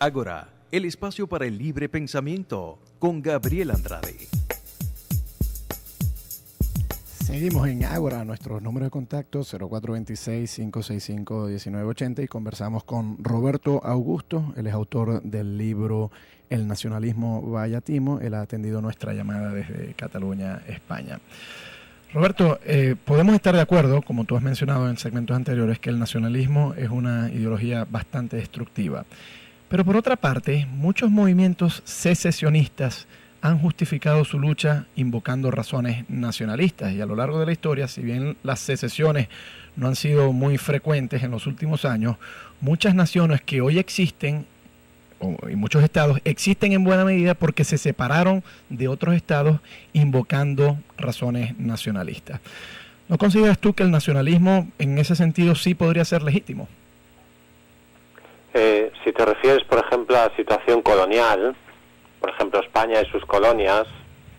Ágora, el espacio para el libre pensamiento, con Gabriel Andrade. Seguimos en Ágora, nuestros números de contacto 0426-565-1980 y conversamos con Roberto Augusto, él es autor del libro El nacionalismo vallatimo, él ha atendido nuestra llamada desde Cataluña, España. Roberto, podemos estar de acuerdo, como tú has mencionado en segmentos anteriores, que el nacionalismo es una ideología bastante destructiva. Pero por otra parte, muchos movimientos secesionistas han justificado su lucha invocando razones nacionalistas, y a lo largo de la historia, si bien las secesiones no han sido muy frecuentes en los últimos años, muchas naciones que hoy existen, y muchos estados, existen en buena medida porque se separaron de otros estados invocando razones nacionalistas. ¿No consideras tú que el nacionalismo en ese sentido sí podría ser legítimo? Si te refieres, por ejemplo, a la situación colonial, por ejemplo, España y sus colonias,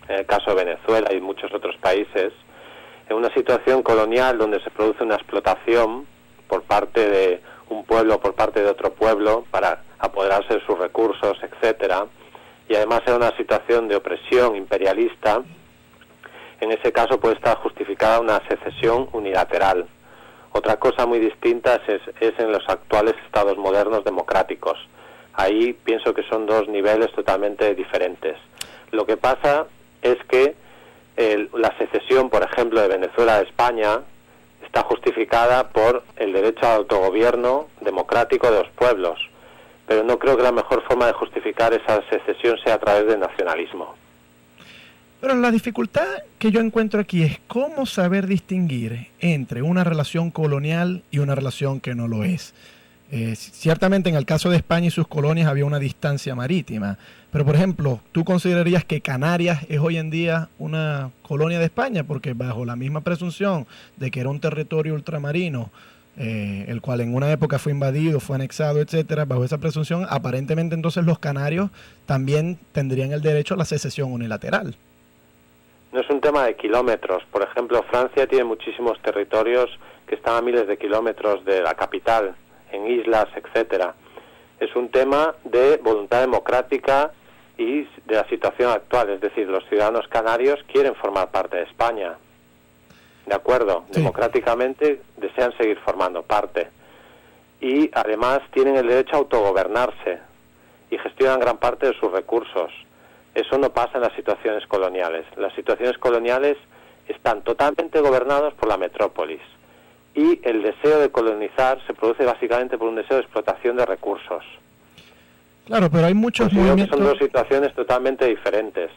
en el caso de Venezuela y muchos otros países, en una situación colonial donde se produce una explotación por parte de un pueblo, por parte de otro pueblo, para apoderarse de sus recursos, etcétera, y además era una situación de opresión imperialista, en ese caso puede estar justificada una secesión unilateral. Otra cosa muy distinta es en los actuales estados modernos democráticos. Ahí pienso que son dos niveles totalmente diferentes. Lo que pasa es que la secesión, por ejemplo, de Venezuela a España está justificada por el derecho al autogobierno democrático de los pueblos, pero no creo que la mejor forma de justificar esa secesión sea a través del nacionalismo. Pero la dificultad que yo encuentro aquí es cómo saber distinguir entre una relación colonial y una relación que no lo es. Ciertamente en el caso de España y sus colonias había una distancia marítima, pero por ejemplo, ¿tú considerarías que Canarias es hoy en día una colonia de España? Porque bajo la misma presunción de que era un territorio ultramarino, el cual en una época fue invadido, fue anexado, etcétera, bajo esa presunción, aparentemente entonces los canarios también tendrían el derecho a la secesión unilateral. No es un tema de kilómetros. Por ejemplo, Francia tiene muchísimos territorios que están a miles de kilómetros de la capital, en islas, etcétera. Es un tema de voluntad democrática y de la situación actual, es decir, los ciudadanos canarios quieren formar parte de España, de acuerdo, sí. Democráticamente desean seguir formando parte y además tienen el derecho a autogobernarse y gestionan gran parte de sus recursos. Eso no pasa en las situaciones coloniales. Las situaciones coloniales están totalmente gobernadas por la metrópolis. Y el deseo de colonizar se produce básicamente por un deseo de explotación de recursos. Claro, pero hay muchos movimientos... Son dos situaciones totalmente diferentes.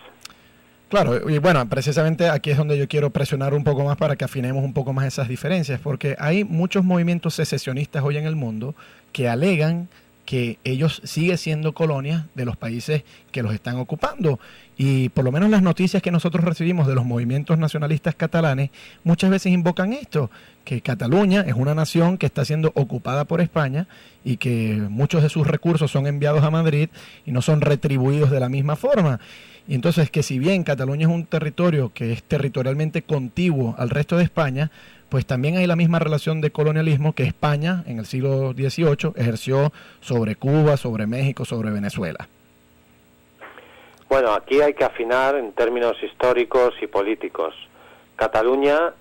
Claro, y bueno, precisamente aquí es donde yo quiero presionar un poco más para que afinemos un poco más esas diferencias, porque hay muchos movimientos secesionistas hoy en el mundo que alegan que ellos siguen siendo colonias de los países que los están ocupando. Y por lo menos las noticias que nosotros recibimos de los movimientos nacionalistas catalanes muchas veces invocan esto, que Cataluña es una nación que está siendo ocupada por España y que muchos de sus recursos son enviados a Madrid y no son retribuidos de la misma forma. Y entonces que si bien Cataluña es un territorio que es territorialmente contiguo al resto de España, pues también hay la misma relación de colonialismo que España en el siglo XVIII ejerció sobre Cuba, sobre México, sobre Venezuela. Bueno, aquí hay que afinar en términos históricos y políticos. Cataluña,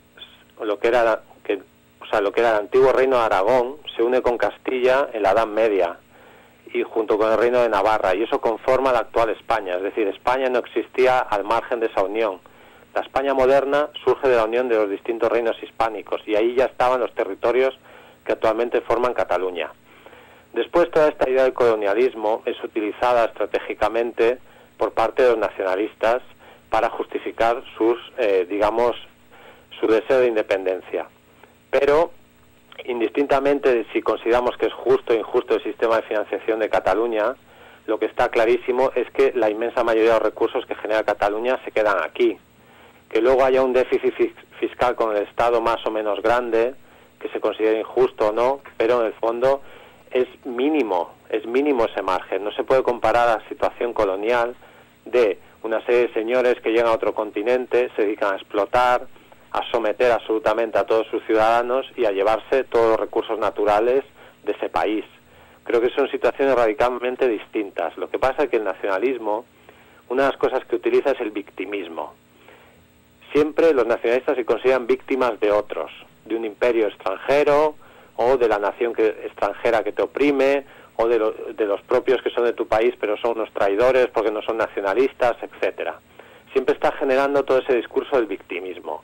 lo que era el antiguo reino de Aragón, se une con Castilla en la Edad Media y junto con el reino de Navarra, y eso conforma la actual España. Es decir, España no existía al margen de esa unión. La España moderna surge de la unión de los distintos reinos hispánicos y ahí ya estaban los territorios que actualmente forman Cataluña. Después, toda esta idea del colonialismo es utilizada estratégicamente por parte de los nacionalistas para justificar su deseo de independencia. Pero, indistintamente de si consideramos que es justo o injusto el sistema de financiación de Cataluña, lo que está clarísimo es que la inmensa mayoría de los recursos que genera Cataluña se quedan aquí. Que luego haya un déficit fiscal con el Estado más o menos grande, que se considere injusto o no, pero en el fondo es mínimo ese margen. No se puede comparar a la situación colonial de una serie de señores que llegan a otro continente, se dedican a explotar, a someter absolutamente a todos sus ciudadanos y a llevarse todos los recursos naturales de ese país. Creo que son situaciones radicalmente distintas. Lo que pasa es que el nacionalismo, una de las cosas que utiliza es el victimismo. Siempre los nacionalistas se consideran víctimas de otros, de un imperio extranjero o de la nación extranjera que te oprime, o de los propios que son de tu país pero son unos traidores porque no son nacionalistas, etcétera. Siempre está generando todo ese discurso del victimismo.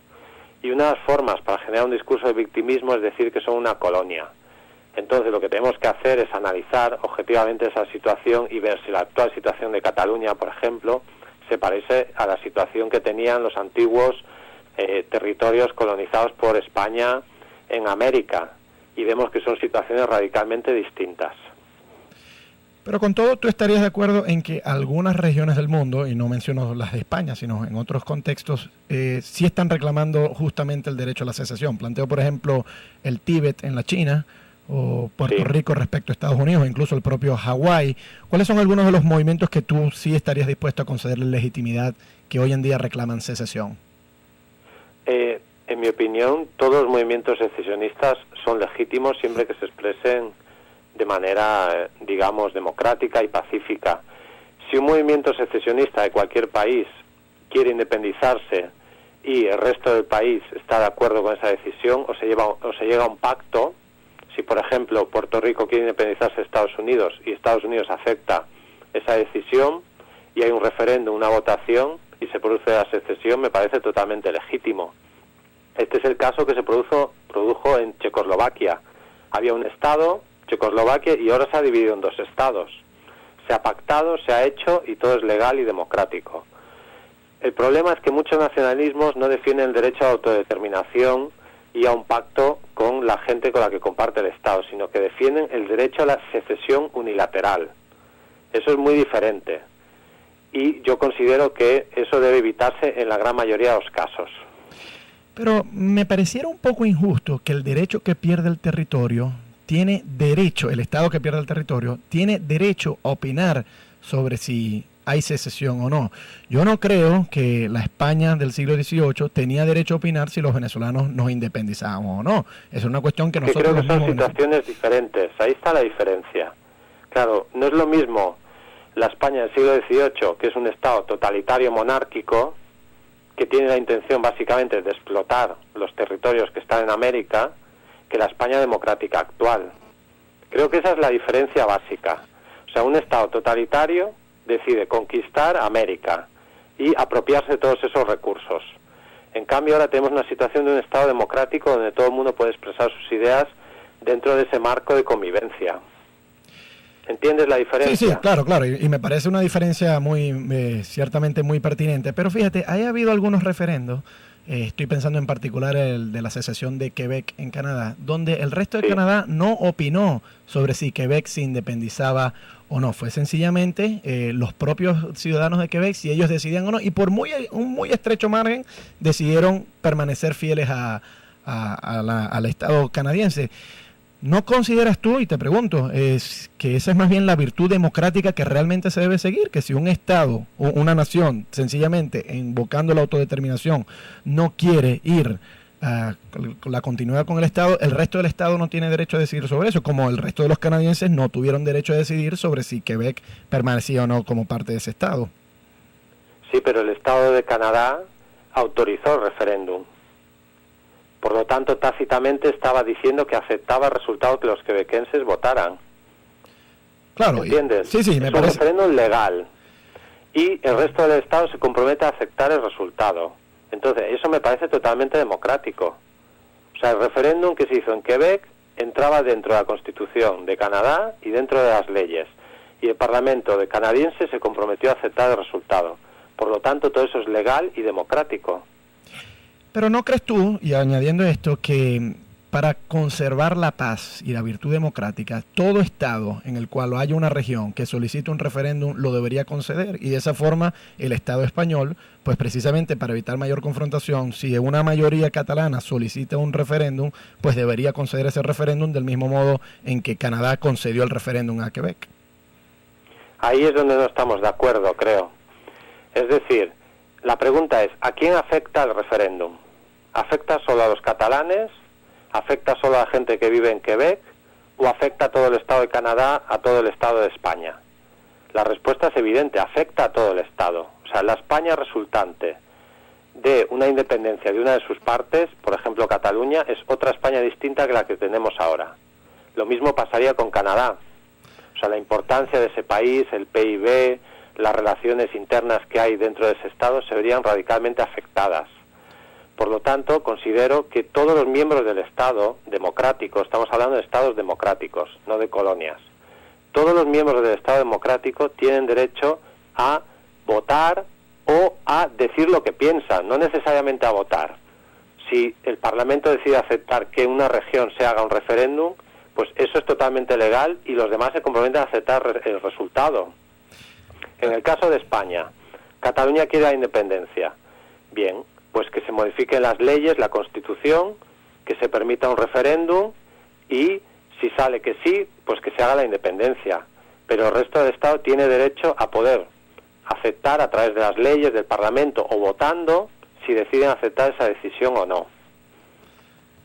Y una de las formas para generar un discurso de victimismo es decir que son una colonia. Entonces lo que tenemos que hacer es analizar objetivamente esa situación y ver si la actual situación de Cataluña, por ejemplo, se parece a la situación que tenían los antiguos territorios colonizados por España en América. Y vemos que son situaciones radicalmente distintas. Pero con todo, ¿tú estarías de acuerdo en que algunas regiones del mundo, y no menciono las de España, sino en otros contextos, sí están reclamando justamente el derecho a la secesión? Planteo, por ejemplo, el Tíbet en la China, o Puerto Rico respecto a Estados Unidos, incluso el propio Hawái. ¿Cuáles son algunos de los movimientos que tú sí estarías dispuesto a concederle legitimidad que hoy en día reclaman secesión? En mi opinión, todos los movimientos secesionistas son legítimos siempre que se expresen de manera, digamos, democrática y pacífica. Si un movimiento secesionista de cualquier país quiere independizarse y el resto del país está de acuerdo con esa decisión, o se llega a un pacto. Si, por ejemplo, Puerto Rico quiere independizarse de Estados Unidos y Estados Unidos acepta esa decisión y hay un referéndum, una votación y se produce la secesión, me parece totalmente legítimo. Este es el caso que se produjo en Checoslovaquia. Había un Estado, Checoslovaquia, y ahora se ha dividido en dos estados. Se ha pactado, se ha hecho y todo es legal y democrático. El problema es que muchos nacionalismos no defienden el derecho a la autodeterminación y a un pacto con la gente con la que comparte el Estado, sino que defienden el derecho a la secesión unilateral. Eso es muy diferente. Y yo considero que eso debe evitarse en la gran mayoría de los casos. Pero me pareciera un poco injusto que el derecho que pierde el territorio tiene derecho, el Estado que pierde el territorio, tiene derecho a opinar sobre si hay secesión o no. Yo no creo que la España del siglo XVIII tenía derecho a opinar si los venezolanos nos independizábamos o no. Es una cuestión que nosotros... Creo que son situaciones diferentes, ahí está la diferencia. Claro, no es lo mismo la España del siglo XVIII, que es un Estado totalitario monárquico, que tiene la intención básicamente de explotar los territorios que están en América, que la España democrática actual. Creo que esa es la diferencia básica. O sea, un Estado totalitario decide conquistar América y apropiarse de todos esos recursos. En cambio, ahora tenemos una situación de un Estado democrático donde todo el mundo puede expresar sus ideas dentro de ese marco de convivencia. ¿Entiendes la diferencia? Sí, claro, y me parece una diferencia muy, ciertamente muy pertinente. Pero fíjate, ha habido algunos referendos, estoy pensando en particular el de la secesión de Quebec en Canadá, donde el resto de Canadá no opinó sobre si Quebec se independizaba o no. Fue sencillamente los propios ciudadanos de Quebec, si ellos decidían o no, y por un muy estrecho margen decidieron permanecer fieles al Estado canadiense. ¿No consideras tú, y te pregunto, que esa es más bien la virtud democrática que realmente se debe seguir? Que si un Estado o una nación, sencillamente invocando la autodeterminación, no quiere ir a la continuidad con el Estado, el resto del Estado no tiene derecho a decidir sobre eso, como el resto de los canadienses no tuvieron derecho a decidir sobre si Quebec permanecía o no como parte de ese Estado. Sí, pero el Estado de Canadá autorizó el referéndum. Por lo tanto, tácitamente estaba diciendo que aceptaba el resultado que los quebequenses votaran. Claro. ¿Entiendes? Sí, me es parece. un referéndum legal. Y el resto del Estado se compromete a aceptar el resultado. Entonces, eso me parece totalmente democrático. O sea, el referéndum que se hizo en Quebec entraba dentro de la Constitución de Canadá y dentro de las leyes. Y el Parlamento de canadiense se comprometió a aceptar el resultado. Por lo tanto, todo eso es legal y democrático. Pero ¿no crees tú, y añadiendo esto, que para conservar la paz y la virtud democrática, todo Estado en el cual haya una región que solicite un referéndum lo debería conceder? Y de esa forma el Estado español, pues precisamente para evitar mayor confrontación, si una mayoría catalana solicita un referéndum, pues debería conceder ese referéndum del mismo modo en que Canadá concedió el referéndum a Quebec. Ahí es donde no estamos de acuerdo, creo. Es decir, la pregunta es, ¿a quién afecta el referéndum? ¿Afecta solo a los catalanes? ¿Afecta solo a la gente que vive en Quebec? o afecta a todo el Estado de Canadá, a todo el Estado de España? La respuesta es evidente, afecta a todo el Estado. O sea, la España resultante de una independencia de una de sus partes, por ejemplo Cataluña, es otra España distinta que la que tenemos ahora. Lo mismo pasaría con Canadá. O sea, la importancia de ese país, el PIB, las relaciones internas que hay dentro de ese Estado se verían radicalmente afectadas. Por lo tanto, considero que todos los miembros del Estado democrático, estamos hablando de Estados democráticos, no de colonias, todos los miembros del Estado democrático tienen derecho a votar o a decir lo que piensan, no necesariamente a votar. Si el Parlamento decide aceptar que en una región se haga un referéndum, pues eso es totalmente legal y los demás se comprometen a aceptar el resultado. En el caso de España, Cataluña quiere la independencia. Bien, pues que se modifiquen las leyes, la Constitución, que se permita un referéndum y si sale que sí, pues que se haga la independencia. Pero el resto del Estado tiene derecho a poder aceptar a través de las leyes del Parlamento o votando si deciden aceptar esa decisión o no.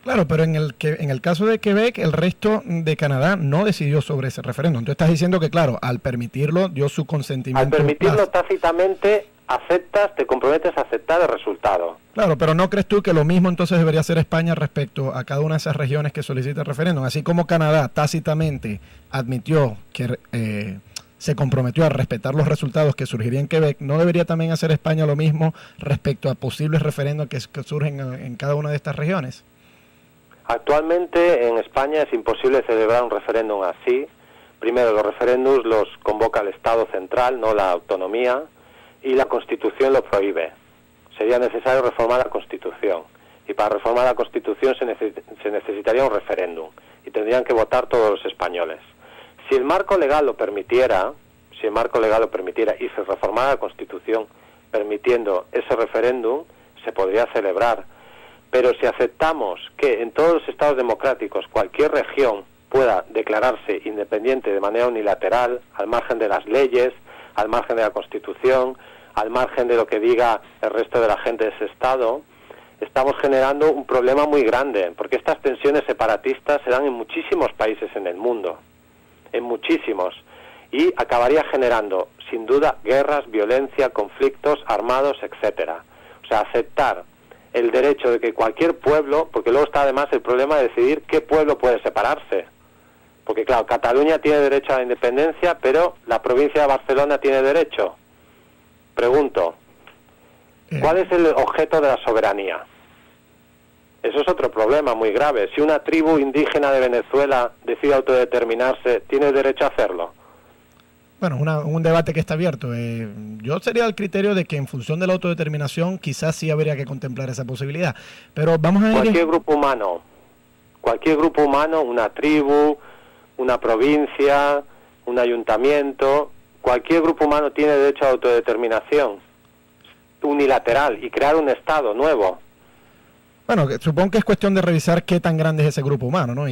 Claro, pero en el caso de Quebec, el resto de Canadá no decidió sobre ese referéndum. Tú estás diciendo que, claro, al permitirlo, dio su consentimiento. Al permitirlo tácitamente, aceptas, te comprometes a aceptar el resultado. Claro, pero ¿no crees tú que lo mismo entonces debería hacer España respecto a cada una de esas regiones que solicita el referéndum? Así como Canadá tácitamente admitió que se comprometió a respetar los resultados que surgirían en Quebec, ¿no debería también hacer España lo mismo respecto a posibles referendos que surgen en cada una de estas regiones? Actualmente en España es imposible celebrar un referéndum así. Primero, los referéndums los convoca el Estado central, no la autonomía, y la Constitución lo prohíbe. Sería necesario reformar la Constitución. Y para reformar la Constitución se necesitaría un referéndum. Y tendrían que votar todos los españoles. Si el marco legal lo permitiera, y se reformara la Constitución permitiendo ese referéndum, se podría celebrar. Pero si aceptamos que en todos los estados democráticos cualquier región pueda declararse independiente de manera unilateral, al margen de las leyes, al margen de la Constitución, al margen de lo que diga el resto de la gente de ese estado, estamos generando un problema muy grande, porque estas tensiones separatistas se dan en muchísimos países en el mundo, en muchísimos, y acabaría generando, sin duda, guerras, violencia, conflictos armados, etcétera. O sea, aceptar el derecho de que cualquier pueblo, porque luego está además el problema de decidir qué pueblo puede separarse. Porque claro, Cataluña tiene derecho a la independencia, pero la provincia de Barcelona tiene derecho. Pregunto, ¿cuál es el objeto de la soberanía? Eso es otro problema muy grave. Si una tribu indígena de Venezuela decide autodeterminarse, ¿tiene derecho a hacerlo? Bueno, un debate que está abierto. Yo sería del criterio de que en función de la autodeterminación quizás sí habría que contemplar esa posibilidad. Pero vamos a ver... Cualquier grupo humano, una tribu, una provincia, un ayuntamiento, cualquier grupo humano tiene derecho a autodeterminación unilateral y crear un Estado nuevo. Bueno, supongo que es cuestión de revisar qué tan grande es ese grupo humano, ¿no?